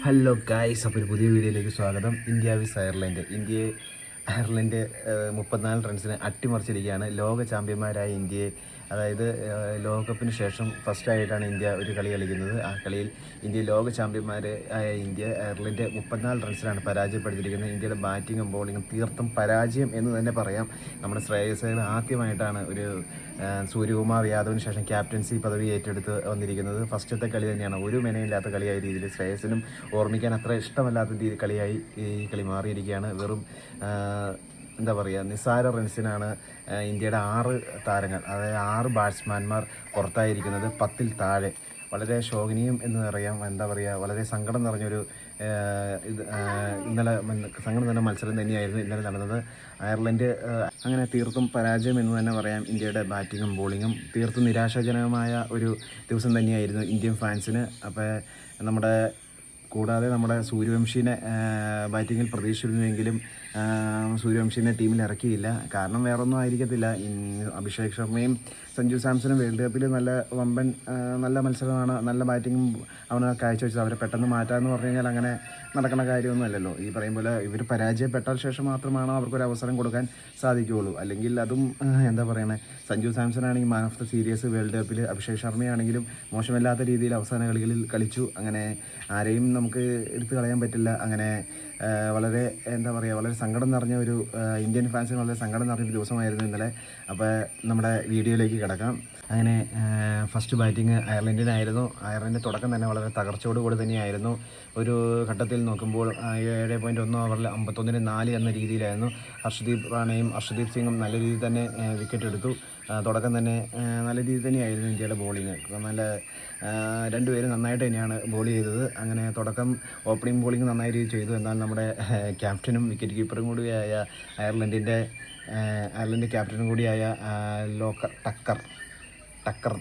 Hello guys, അപ്പോൾ ഒരു പുതിയ വീഡിയോയിലേക്ക് സ്വാഗതം. ഇന്ത്യ വിസ് അയർലൻഡ്. അയർലൻഡ് 34 റൺസിന് അട്ടിമറിച്ചിരിക്കുകയാണ്. ലോക ചാമ്പ്യന്മാരായ ഇന്ത്യയെ, അതായത് ലോകകപ്പിന് ശേഷം ഫസ്റ്റായിട്ടാണ് ഇന്ത്യ ഒരു കളി കളിക്കുന്നത്. ആ കളിയിൽ ലോക ചാമ്പ്യന്മാർ ആയ ഇന്ത്യ അയർലൻഡ് 34 റൺസിനാണ് പരാജയപ്പെടുത്തിയിരിക്കുന്നത്. ഇന്ത്യയുടെ ബാറ്റിങ്ങും ബോളിങ്ങും തീർത്തും പരാജയം എന്ന് തന്നെ പറയാം. നമ്മുടെ ശ്രേയസ് അയ്യർ ആദ്യമായിട്ടാണ് ഒരു സൂര്യകുമാർ യാദവിന് ശേഷം ക്യാപ്റ്റൻസി പദവി ഏറ്റെടുത്ത് വന്നിരിക്കുന്നത്. ഫസ്റ്റത്തെ കളി തന്നെയാണ് ഒരു മെനയില്ലാത്ത കളിയായ രീതിയിൽ ശ്രേയസിനും ഓർമ്മിക്കാൻ അത്ര ഇഷ്ടമല്ലാത്ത കളിയായി ഈ കളി മാറിയിരിക്കുകയാണ്. വെറും എന്താ പറയുക, നിസ്സാര റൺസിനാണ് ഇന്ത്യയുടെ 6 താരങ്ങൾ, അതായത് 6 ബാറ്റ്സ്മാൻമാർ പുറത്തായിരിക്കുന്നത്. 10-ൽ താഴെ. വളരെ ശോകനീയം എന്ന് പറയാം. എന്താ പറയുക, വളരെ സങ്കടം നിറഞ്ഞൊരു ഇന്നലെ സങ്കടം നിറഞ്ഞ മത്സരം തന്നെയായിരുന്നു ഇന്നലെ നടന്നത്. അയർലൻഡ് അങ്ങനെ തീർത്തും പരാജയം എന്ന് തന്നെ പറയാം. ഇന്ത്യയുടെ ബാറ്റിങ്ങും ബോളിങ്ങും തീർത്തും നിരാശാജനകമായ ഒരു ദിവസം തന്നെയായിരുന്നു ഇന്ത്യൻ ഫാൻസിന്. അപ്പോൾ കൂടാതെ നമ്മുടെ സൂര്യവംശീനെ ബാറ്റിങ്ങിൽ പ്രതീക്ഷിച്ചിരുന്നുവെങ്കിലും സൂര്യവംശീനെ ടീമിൽ ഇറക്കിയില്ല. കാരണം വേറൊന്നും ആയിരിക്കത്തില്ല. അഭിഷേക് ശർമ്മയും സഞ്ജു സാംസണും വേൾഡ് കപ്പിൽ നല്ല മത്സരമാണ്, നല്ല ബാറ്റിങ്ങും അവന് കാഴ്ചവെച്ചത്. അവരെ പെട്ടെന്ന് മാറ്റാമെന്ന് പറഞ്ഞു കഴിഞ്ഞാൽ അങ്ങനെ നടക്കുന്ന കാര്യമൊന്നുമല്ലല്ലോ. ഈ പറയും പോലെ ഇവർ പരാജയപ്പെട്ട ശേഷം മാത്രമാണ് അവർക്കൊരു അവസരം കൊടുക്കാൻ സാധിക്കുകയുള്ളൂ. അല്ലെങ്കിൽ അതും എന്താ പറയണേ, സഞ്ജു സാംസൺ ആണെങ്കിൽ man of the series world കപ്പിൽ, അഭിഷേക് ശർമ്മയാണെങ്കിലും മോശമല്ലാത്ത രീതിയിൽ അവസാന കളികളിൽ കളിച്ചു. അങ്ങനെ ആരെയും നമുക്ക് എടുത്തു കളയാൻ പറ്റില്ല. അങ്ങനെ വളരെ എന്താ പറയുക, വളരെ സങ്കടം നിറഞ്ഞ ഒരു ഇന്ത്യൻ ഫാൻസിന് വളരെ സങ്കടം നിറഞ്ഞൊരു ദിവസമായിരുന്നു ഇന്നലെ. അപ്പോൾ നമ്മുടെ വീഡിയോയിലേക്ക് കിടക്കാം. അങ്ങനെ ഫസ്റ്റ് ബാറ്റിംഗ് അയർലൻഡിനായിരുന്നു. അയർലൻഡ് തുടക്കം തന്നെ വളരെ തകർച്ചയോടുകൂടി തന്നെയായിരുന്നു. ഒരു ഘട്ടത്തിൽ നോക്കുമ്പോൾ 7.1 ഓവറിൽ 51-4 എന്ന രീതിയിലായിരുന്നു. ഹർഷദീപ് റാണയും ഹർഷദീപ് സിംഗും നല്ല രീതിയിൽ തന്നെ വിക്കറ്റ് എടുത്തു. തുടക്കം തന്നെ നല്ല രീതിയിൽ തന്നെയായിരുന്നു ഇന്ത്യയുടെ ബോളിങ്. നല്ല രണ്ടുപേരും നന്നായിട്ട് തന്നെയാണ് ബോൾ ചെയ്തത്. അങ്ങനെ തുടക്കം ഓപ്പണിംഗ് ബോളിംഗ് നന്നായി രീതി ചെയ്തു. എന്നാൽ നമ്മുടെ ക്യാപ്റ്റനും വിക്കറ്റ് കീപ്പറും കൂടിയായ അയർലൻഡിൻ്റെ ക്യാപ്റ്റനും കൂടിയായ ടക്കർ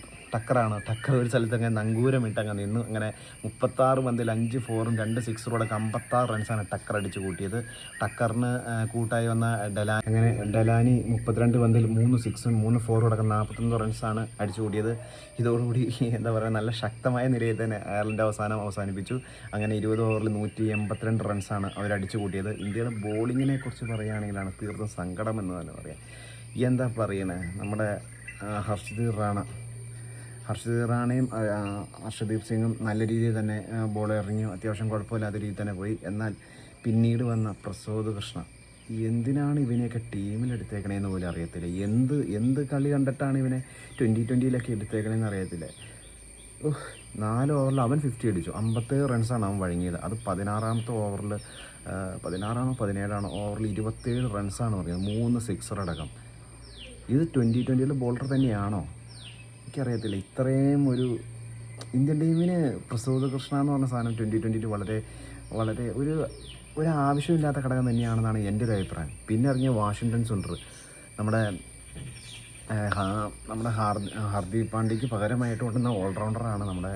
ഒരു സ്ഥലത്ത് അങ്ങനെ നങ്കൂരമിട്ടങ്ങ് നിന്നു. അങ്ങനെ 36 പന്തിൽ 5 4-ഉം 2 6-ഓടൊക്കെ 56 റൺസാണ് ടക്കർ അടിച്ചു കൂട്ടിയത്. ടക്കറിന് കൂട്ടായി വന്ന ഡലാനി 32 പന്തിൽ 3 6-ഉം 3 4-ഓടൊക്കെ 41 റൺസാണ് അടിച്ചു കൂട്ടിയത്. ഇതോടുകൂടി എന്താ പറയുക, നല്ല ശക്തമായ നിലയിൽ തന്നെ അയർലൻഡ് അവസാനിപ്പിച്ചു. അങ്ങനെ 20 ഓവറിൽ 182 റൺസാണ് അവരടിച്ചു കൂട്ടിയത്. ഇന്ത്യയുടെ ബോളിങ്ങിനെ കുറിച്ച് പറയുകയാണെങ്കിലാണ് തീർത്തും സങ്കടം എന്ന് തന്നെ പറയാം. എന്താ പറയണേ, നമ്മുടെ ഹർഷദീപ് റാണയും ഹർഷദീപ് സിംഗും നല്ല രീതിയിൽ തന്നെ ബോൾ എറിഞ്ഞു. അത്യാവശ്യം കുഴപ്പമില്ലാത്ത രീതിയിൽ തന്നെ പോയി. എന്നാൽ പിന്നീട് വന്ന പ്രസോദ് കൃഷ്ണ, എന്തിനാണ് ഇവനെയൊക്കെ ടീമിലെടുത്തേക്കണേന്ന് പോലും അറിയത്തില്ല. എന്ത് കളി കണ്ടിട്ടാണ് ഇവനെ 2020-ലൊക്കെ എടുത്തേക്കണേന്ന് അറിയത്തില്ല. 4 ഓവറിൽ അവൻ 50 അടിച്ചു. 57 റൺസാണ് അവൻ വഴങ്ങിയത്. അത് 16-ാമത്തെ ഓവറിൽ 16 17 ഓവറിൽ 27 റൺസാണ് പറയുന്നത്. 3 6 അടക്കം. ഇത് 2020-ലെ ബോളർ തന്നെയാണോ? എനിക്കറിയത്തില്ല. ഇത്രയും ഒരു ഇന്ത്യൻ ടീമിന് പ്രസോദ് കൃഷ്ണ എന്ന് പറഞ്ഞ സാധനം 2020-ൽ വളരെ ഒരു ആവശ്യമില്ലാത്ത ഘടകം തന്നെയാണെന്നാണ് എൻ്റെ ഒരു അഭിപ്രായം. പിന്നെ ഇറങ്ങിയ വാഷിങ്ടൺ സുന്ദർ, നമ്മുടെ ഹർദീപ് പാണ്ഡ്യയ്ക്ക് പകരമായിട്ട് കൊണ്ടുവന്ന ഓൾറൗണ്ടറാണ് നമ്മുടെ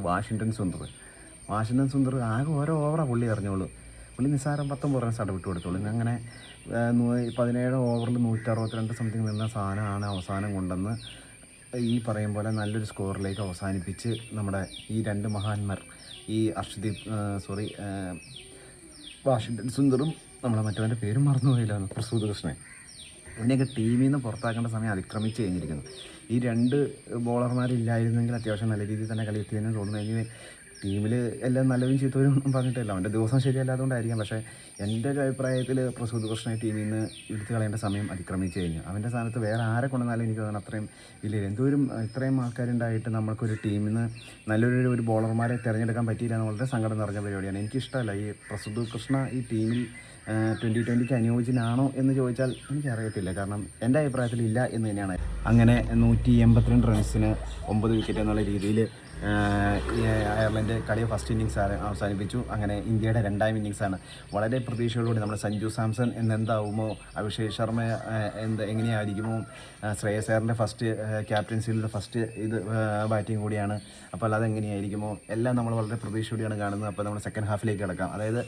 വാഷിങ്ടൺ സുന്ദർ. ആകെ ഓരോ ഓവറാണ് പുള്ളി എറിഞ്ഞോളൂ. പുള്ളി നിസ്സാരം 19 റൺസാണ് വിട്ടു കൊടുത്തോളൂ. അങ്ങനെ 17 ഓവറിൽ 162 സംതിങ് നിന്ന സാധനമാണ് അവസാനം കൊണ്ടുവന്ന് ഈ പറയും പോലെ നല്ലൊരു സ്കോറിലേക്ക് അവസാനിപ്പിച്ച് നമ്മുടെ ഈ 2 മഹാന്മാർ, ഈ വാഷിങ്ടൺ സുന്ദറും നമ്മളെ മറ്റവൻ്റെ പേരും മറന്നുപോയില്ലായിരുന്നു, പ്രസോദ് കൃഷ്ണൻ. ഇതിനെയൊക്കെ ടീമിൽ നിന്ന് പുറത്താക്കേണ്ട സമയം അതിക്രമിച്ച് കഴിഞ്ഞിരിക്കുന്നു. ഈ 2 ബോളർമാരില്ലായിരുന്നെങ്കിൽ അത്യാവശ്യം നല്ല രീതിയിൽ തന്നെ കളി എത്തിയെന്ന് തോന്നുന്നു. ഇനി ടീമിൽ എല്ലാം നല്ലതും ചീത്തവരും പറഞ്ഞിട്ടില്ല, അവൻ്റെ ദിവസം ശരിയല്ലാത്തതുകൊണ്ടായിരിക്കാം. പക്ഷേ എൻ്റെ ഒരു അഭിപ്രായത്തിൽ പ്രസോദ് കൃഷ്ണനെ ടീമിൽ നിന്ന് എടുത്ത് കളയേണ്ട സമയം അതിക്രമിച്ച് കഴിഞ്ഞു. അവൻ്റെ സ്ഥാനത്ത് വേറെ ആരെ കൊണ്ടുവന്നാലും എനിക്ക് തോന്നുന്നു അത്രയും ഇത്രയും ആൾക്കാരുണ്ടായിട്ട് നമ്മൾക്കൊരു ടീമിൽ നിന്ന് നല്ലൊരു ബോളർമാരെ തിരഞ്ഞെടുക്കാൻ പറ്റിയില്ല എന്ന് വളരെ സങ്കടം നിറഞ്ഞ പരിപാടിയാണ്. എനിക്കിഷ്ടമല്ല ഈ പ്രസോദ് കൃഷ്ണ ഈ ടീമിൽ 2020-ക്ക് അനുയോജ്യനാണോ എന്ന് ചോദിച്ചാൽ എനിക്കറിയത്തില്ല. കാരണം എൻ്റെ അഭിപ്രായത്തിൽ ഇല്ല എന്ന് തന്നെയാണ്. അങ്ങനെ 182 റൺസിന് 9 വിക്കറ്റ് എന്നുള്ള രീതിയിൽ അയർലൻഡ് കളി ഫസ്റ്റ് ഇന്നിങ്സ് അവസാനിപ്പിച്ചു. അങ്ങനെ ഇന്ത്യയുടെ 2ാം ഇന്നിങ്സാണ്. വളരെ പ്രതീക്ഷയോടുകൂടി നമ്മുടെ സഞ്ജു സാംസൺ എന്താവുമോ, അഭിഷേക് ശർമ്മ എങ്ങനെയായിരിക്കുമോ, ശ്രേയസ് അയ്യറിൻ്റെ ഫസ്റ്റ് ക്യാപ്റ്റൻസിയിലുള്ള ഫസ്റ്റ് ബാറ്റിംഗ് കൂടിയാണ്. അപ്പോൾ അതെങ്ങനെയായിരിക്കുമോ എല്ലാം നമ്മൾ വളരെ പ്രതീക്ഷയോടെയാണ് കാണുന്നത്. അപ്പോൾ നമ്മൾ സെക്കൻഡ് ഹാഫിലേക്ക് കിടക്കാം. അതായത്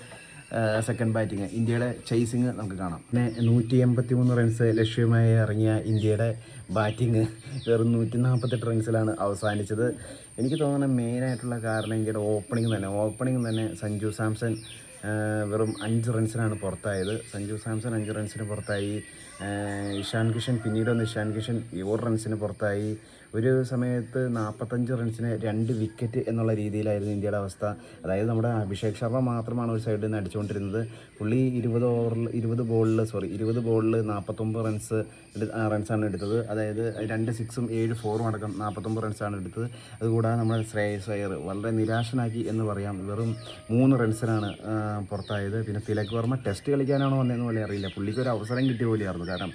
സെക്കൻഡ് ബാറ്റിങ്, ഇന്ത്യയുടെ ചേസിങ് നമുക്ക് കാണാം. പിന്നെ 183 റൺസ് ലക്ഷ്യമായി ഇറങ്ങിയ ഇന്ത്യയുടെ ബാറ്റിങ് വെറും 148 റൺസിലാണ് അവസാനിച്ചത്. എനിക്ക് തോന്നുന്നത് മെയിനായിട്ടുള്ള കാരണം ഇന്ത്യയുടെ ഓപ്പണിംഗ് തന്നെ സഞ്ജു സാംസൺ വെറും 5 റൺസിനാണ് പുറത്തായത്. സഞ്ജു സാംസൺ 5 റൺസിന് പുറത്തായി. ഇഷാൻ കിഷൻ 7 റൺസിന് പുറത്തായി. ഒരു സമയത്ത് 45 റൺസിന് 2 വിക്കറ്റ് എന്നുള്ള രീതിയിലായിരുന്നു ഇന്ത്യയുടെ അവസ്ഥ. അതായത് നമ്മുടെ അഭിഷേക് ശർമ്മ മാത്രമാണ് ഒരു സൈഡിൽ നിന്ന് അടിച്ചുകൊണ്ടിരുന്നത്. പുള്ളി 20 ബോളിൽ 49 റൺസാണ് എടുത്തത്. അതായത് 2 6ഉം 7 4ഉം അടക്കം 49 റൺസാണ് എടുത്തത്. അതുകൂടാതെ നമ്മുടെ ശ്രേയസ് അയ്യർ വളരെ നിരാശനാക്കി എന്ന് പറയാം. വെറും 3 റൺസിനാണ് പുറത്തായത്. പിന്നെ തിലക് വർമ്മ ടെസ്റ്റ് കളിക്കാനാണോ വന്നതെന്ന് പോലെ അറിയില്ല. പുള്ളിക്ക് ഒരു അവസരം കിട്ടിയ പോലെയായിരുന്നു. കാരണം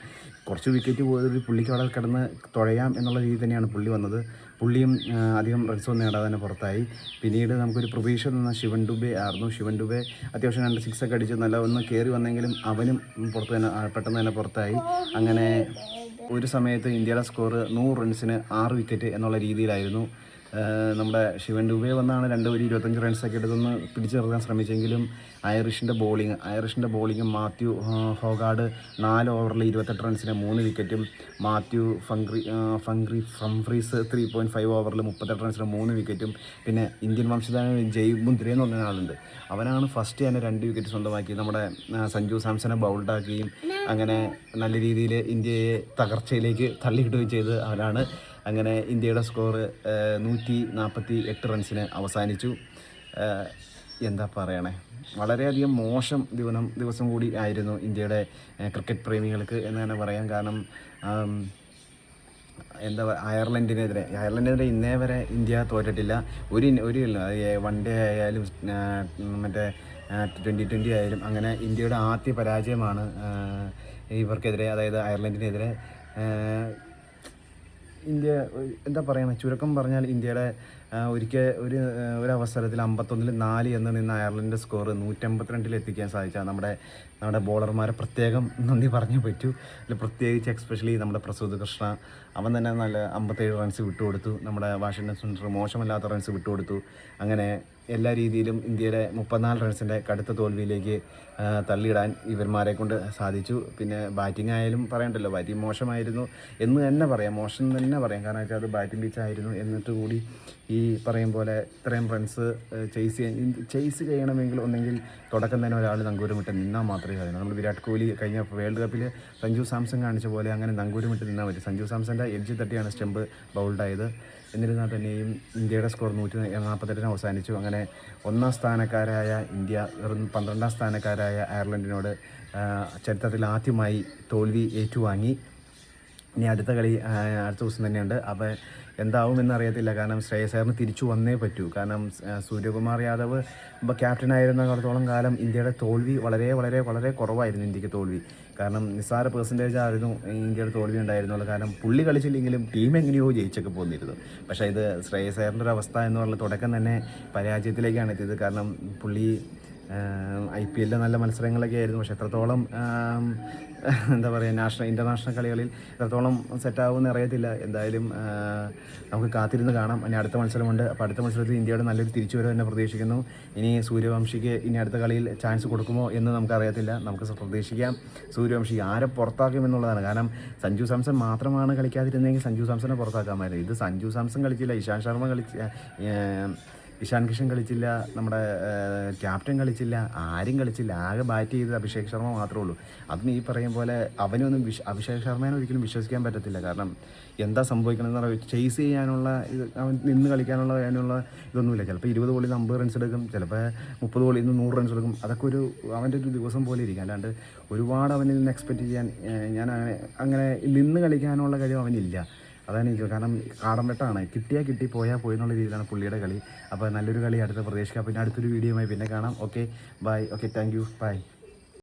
കുറച്ച് വിക്കറ്റ് പോയൊരു പുള്ളിക്ക് അവിടെ കിടന്ന് തുഴയാം എന്നുള്ള രീതിയിൽ തന്നെയാണ് പുള്ളി വന്നത്. പുള്ളിയും അധികം റൺസൊന്നും നേടാതെ തന്നെ പുറത്തായി. പിന്നീട് നമുക്കൊരു പ്രതീക്ഷ തന്ന ശിവൻ ഡുബെ ആയിരുന്നു. ശിവൻ ഡുബെ അത്യാവശ്യം 2 6 അടിച്ച് നല്ല ഒന്ന് കയറി വന്നെങ്കിലും അവനും പെട്ടെന്ന് തന്നെ പുറത്തായി. അങ്ങനെ ഒരു സമയത്ത് ഇന്ത്യയുടെ സ്കോർ 100 റൺസിന് 6 വിക്കറ്റ് എന്നുള്ള രീതിയിലായിരുന്നു. നമ്മുടെ ശിവൻ ഡുബെ വന്നാണ് 25 റൺസൊക്കെ എടുത്തൊന്ന് പിടിച്ചു നിർത്താൻ ശ്രമിച്ചെങ്കിലും ഐറിഷിൻ്റെ ബോളിങ് മാത്യു ഹോഗാർഡ് 4 ഓവറിൽ 28 റൺസിന് 3 വിക്കറ്റും, മാത്യു ഫംഫ്രീസ് 3.5 ഓവറിൽ 38 റൺസിന് 3 വിക്കറ്റും, പിന്നെ ഇന്ത്യൻ വംശജനായ ജയ് മുന്ദ്രെ എന്ന് പറഞ്ഞ ആളുണ്ട്. അവനാണ് ഫസ്റ്റ് തന്നെ 2 വിക്കറ്റ് സ്വന്തമാക്കി നമ്മുടെ സഞ്ജു സാംസനെ ബൗൾഡാക്കുകയും അങ്ങനെ നല്ല രീതിയിൽ ഇന്ത്യയെ തകർച്ചയിലേക്ക് തള്ളിയിടുകയും ചെയ്ത് അവനാണ്. അങ്ങനെ ഇന്ത്യയുടെ സ്കോർ 148 റൺസിന് അവസാനിച്ചു. എന്താ പറയണേ, വളരെയധികം മോശം ദിവസം കൂടി ആയിരുന്നു ഇന്ത്യയുടെ ക്രിക്കറ്റ് പ്രേമികൾക്ക് എന്ന് തന്നെ പറയാം. കാരണം അയർലൻഡിനെതിരെ ഇന്നേ വരെ ഇന്ത്യ തോറ്റിട്ടില്ല. ഒരു 1 ഡേ ആയാലും മറ്റേ T20 ആയാലും. അങ്ങനെ ഇന്ത്യയുടെ ആദ്യ പരാജയമാണ് ഇവർക്കെതിരെ, അതായത് അയർലൻഡിനെതിരെ. ഇന്ത്യ എന്താ പറയുക, ചുരുക്കം പറഞ്ഞാൽ ഇന്ത്യയുടെ ഒരു അവസരത്തിൽ 51-ൽ 4 എന്ന് നിന്ന് അയർലൻഡിൻ്റെ സ്കോർ 182-ൽ എത്തിക്കാൻ സാധിച്ച നമ്മുടെ ബോളർമാരെ പ്രത്യേകം നന്ദി പറഞ്ഞേ പറ്റൂ. പ്രത്യേകിച്ച് എക്സ്പെഷ്യലി നമ്മുടെ പ്രസൂത് കൃഷ്ണ, അവൻ തന്നെ നല്ല 57 റൺസ് വിട്ടുകൊടുത്തു. നമ്മുടെ വാഷിംഗ്ടൺ സുന്ദർ മോശമല്ലാത്ത റൺസ് വിട്ടുകൊടുത്തു. അങ്ങനെ എല്ലാ രീതിയിലും ഇന്ത്യയുടെ 34 റൺസിൻ്റെ കടുത്ത തോൽവിയിലേക്ക് തള്ളിയിടാൻ ഇവന്മാരെ കൊണ്ട് സാധിച്ചു. പിന്നെ ബാറ്റിംഗ് ആയാലും പറയണ്ടല്ലോ, ബാറ്റിംഗ് മോശമായിരുന്നു എന്ന് തന്നെ പറയാം, കാരണം വെച്ചാൽ അത് ബാറ്റിംഗ് പിച്ചായിരുന്നു. എന്നിട്ട് കൂടി ഈ പറയും പോലെ ഇത്രയും റൺസ് ചേസ് ചെയ്യണമെങ്കിൽ ഒന്നെങ്കിൽ തുടക്കം തന്നെ ഒരാൾ നങ്കൂരമിട്ട് നിന്നാൽ മാത്രമേ സാധിക്കൂ. നമ്മൾ വിരാട് കോഹ്ലി കഴിഞ്ഞ വേൾഡ് കപ്പിൽ സഞ്ജു സാംസൺ കാണിച്ച പോലെ അങ്ങനെ നങ്കൂരമിട്ട് നിന്നാൽ മതി. സഞ്ജു സാംസൻ്റെ എഡ്ജ് തട്ടിയാണ് സ്റ്റംപ് ബൗൾഡായത്. എന്നിരുന്നാൽ തന്നെയും ഇന്ത്യയുടെ സ്കോർ 148 അവസാനിച്ചു. അങ്ങനെ 1ാം സ്ഥാനക്കാരായ ഇന്ത്യ വെറും 12ാം സ്ഥാനക്കാരായ അയർലൻഡിനോട് ചരിത്രത്തിൽ ആദ്യമായി തോൽവി ഏറ്റുവാങ്ങി. ഇനി അടുത്ത കളി അടുത്ത ദിവസം തന്നെയുണ്ട്. അപ്പോൾ എന്താവുമെന്ന് അറിയത്തില്ല. കാരണം ശ്രേയസ് അയ്യറിന് തിരിച്ചു വന്നേ പറ്റൂ. കാരണം സൂര്യകുമാർ യാദവ് ക്യാപ്റ്റനായിരുന്നിടത്തോളം കാലം ഇന്ത്യയുടെ തോൽവി വളരെ വളരെ വളരെ കുറവായിരുന്നു. ഇന്ത്യക്ക് തോൽവി കാരണം നിസ്സാര പെർസെൻറ്റേജ് ആയിരുന്നു ഇന്ത്യയുടെ തോൽവി ഉണ്ടായിരുന്നുള്ളൂ. കാരണം പുള്ളി കളിച്ചില്ലെങ്കിലും ടീം എങ്ങനെയോ ജയിച്ചൊക്കെ പോന്നിരുന്നു. പക്ഷേ ഇത് ശ്രേയസ് അയ്യറിൻ്റെ ഒരു അവസ്ഥ എന്ന് പറഞ്ഞാൽ തുടക്കം തന്നെ പരാജയത്തിലേക്കാണ് എത്തിയത്. കാരണം പുള്ളി IPL നല്ല മത്സരങ്ങളൊക്കെ ആയിരുന്നു. പക്ഷെ എത്രത്തോളം എന്താ പറയുക ഇൻ്റർനാഷണൽ കളികളിൽ എത്രത്തോളം സെറ്റാകുമെന്ന് അറിയത്തില്ല. എന്തായാലും നമുക്ക് കാത്തിരുന്ന് കാണാം. ഇനി അടുത്ത മത്സരമുണ്ട്. അപ്പോൾ അടുത്ത മത്സരത്തിൽ ഇന്ത്യയുടെ നല്ലൊരു തിരിച്ചുവരവ് തന്നെ പ്രതീക്ഷിക്കുന്നു. ഇനി സൂര്യവംശിക്ക് ഇനി അടുത്ത കളിയിൽ ചാൻസ് കൊടുക്കുമോ എന്ന് നമുക്കറിയത്തില്ല. നമുക്ക് പ്രതീക്ഷിക്കാം സൂര്യവംശി ആരെ പുറത്താക്കുമെന്നുള്ളതാണ്. കാരണം സഞ്ജു സാംസൺ മാത്രമാണ് കളിക്കാതിരുന്നെങ്കിൽ സഞ്ജു സാംസനെ പുറത്താക്കാമായിരുന്നു. ഇത് സഞ്ജു സാംസൺ കളിച്ചില്ല, ഇഷാൻ കിഷൻ കളിച്ചില്ല, നമ്മുടെ ക്യാപ്റ്റൻ കളിച്ചില്ല, ആരും കളിച്ചില്ല. ആകെ ബാറ്റ് ചെയ്തത് അഭിഷേക് ശർമ്മ മാത്രമേ ഉള്ളൂ. അതും ഈ പറയും പോലെ അഭിഷേക് ശർമ്മേനെ ഒരിക്കലും വിശ്വസിക്കാൻ പറ്റത്തില്ല. കാരണം എന്താ സംഭവിക്കണമെന്ന് പറഞ്ഞാൽ ചേസ് ചെയ്യാനുള്ള അവൻ നിന്ന് കളിക്കാനുള്ള ഇതൊന്നുമില്ല. ചിലപ്പോൾ 20 ബോളിൽ 50 റൺസ് എടുക്കും, ചിലപ്പോൾ 30 ബോളിൽ നിന്ന് 100 റൺസ് എടുക്കും. അതൊക്കെ അവൻ്റെ ഒരു ദിവസം പോലെ ഇരിക്കും. അല്ലാണ്ട് ഒരുപാട് അവനിൽ നിന്ന് എക്സ്പെക്റ്റ് ചെയ്യാൻ ഞാൻ അങ്ങനെ നിന്ന് കളിക്കാനുള്ള കഴിവ് അവനില്ല. അതാണ് എനിക്ക്. കാരണം കാടം വെട്ടാണ്, കിട്ടിയാൽ കിട്ടി, പോയാൽ പോയി എന്നുള്ള രീതിയിലാണ് പുള്ളിയുടെ കളി. അപ്പോൾ നല്ലൊരു കളി അടുത്ത പ്രതീക്ഷിക്കാം. പിന്നെ അടുത്തൊരു വീഡിയോയുമായി പിന്നെ കാണാം. Okay bye. Okay thank you. By.